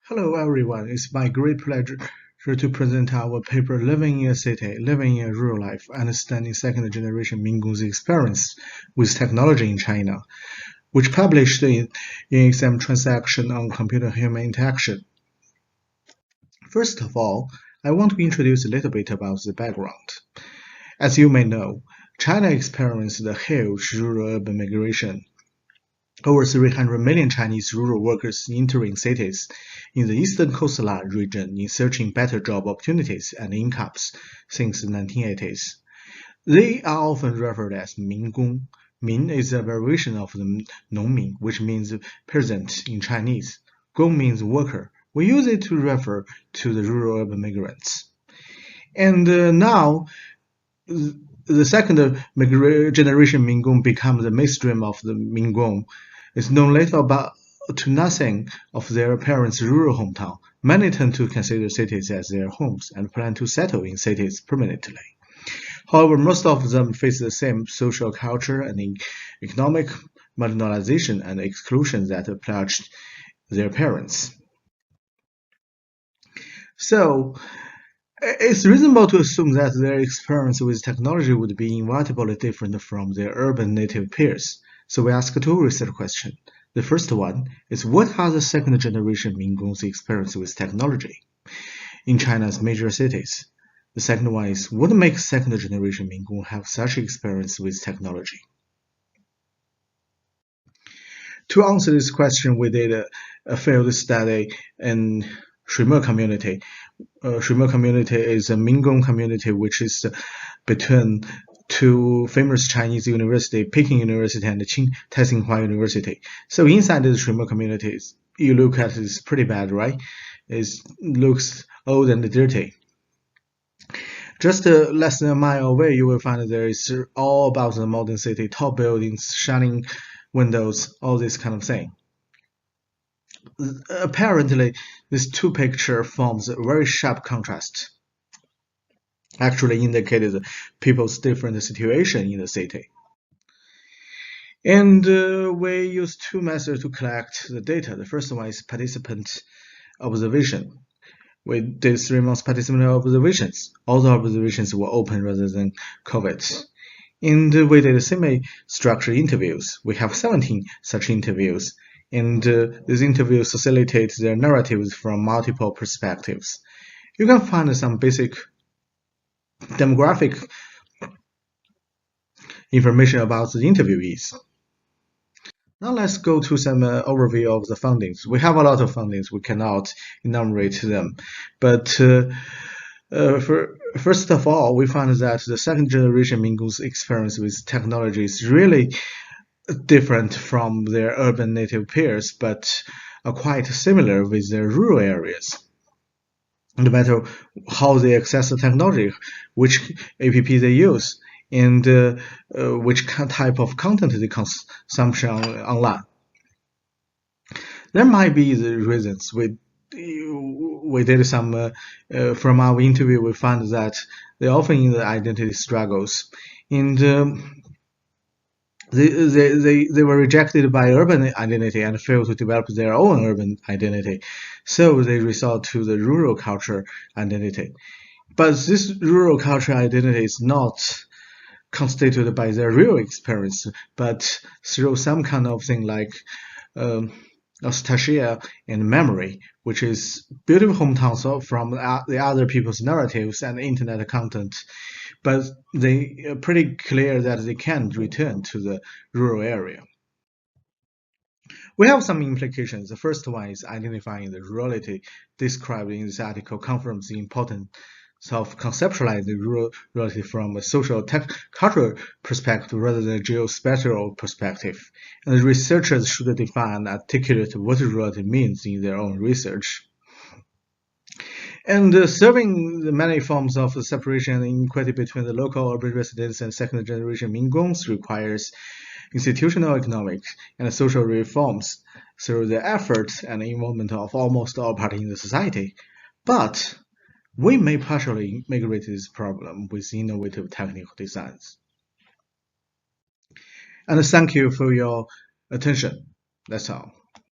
Hello everyone, it's my great pleasure to present our paper Living in a City, Living in a Rural Life, Understanding Second Generation Mingongs Experience with Technology in China, which published in exam transaction on computer-human interaction. First of all, I want to introduce a little bit about the background. As you may know, China experienced a huge rural-urban migration. Over 300 million Chinese rural workers entering cities in the eastern coastline region in searching better job opportunities and incomes since the 1980s. They are often referred as Mingong. Min is a variation of the Nongmin, which means peasant in Chinese. Gong means worker. We use it to refer to the rural urban migrants. And now, the second generation Minggong becomes the mainstream of the Minggong. It's known little about to nothing of their parents' rural hometown. Many tend to consider cities as their homes and plan to settle in cities permanently. However, most of them face the same social culture and economic marginalization and exclusion that plagued their parents. So, it's reasonable to assume that their experience with technology would be inevitably different from their urban native peers. So we ask two research questions. The first one is, what are the second generation Mingongs' experience with technology in China's major cities? The second one is, what makes second generation Minggong have such experience with technology? To answer this question, we did a field study in Shuime community. Shuime community is a Minggong community which is between two famous Chinese universities, Peking University and Tsinghua University. So inside the Shuime communities, you look at it, it's pretty bad, right? It looks old and dirty. Just less than a mile away, you will find there is all about the modern city, tall buildings, shining windows, all this kind of thing. Apparently, these two pictures forms a very sharp contrast, actually indicated people's different situation in the city. And we use two methods to collect the data. The first one is participant observation. We did 3 months participant observations. All the observations were open rather than COVID. And we did semi-structured interviews. We have 17 such interviews. And these interviews facilitate their narratives from multiple perspectives. You can find some basic demographic information about the interviewees. Now let's go to some overview of the findings. We have a lot of findings. We cannot enumerate them. But first of all, we find that the second generation Minggong's experience with technology is really different from their urban native peers, but are quite similar with their rural areas. No matter how they access the technology, which app they use, and which type of content they consumption online. There might be the reasons. We did some from our interview. We found that they often in the identity struggles, and they were rejected by urban identity and failed to develop their own urban identity. So they resort to the rural culture identity. But this rural culture identity is not constituted by their real experience, but through some kind of thing like nostalgia and memory, which is beautiful hometowns from the other people's narratives and internet content. But they are pretty clear that they can't return to the rural area. We have some implications. The first one is identifying the rurality described in this article confirms the importance of conceptualizing rurality from a social cultural perspective rather than a geospatial perspective. And the researchers should define and articulate what rurality means in their own research. And serving the many forms of separation and inequality between the local urban residents and second generation Minggongs requires institutional, economic, and social reforms through the efforts and involvement of almost all parties in the society. But we may partially mitigate this problem with innovative technical designs. And thank you for your attention. That's all.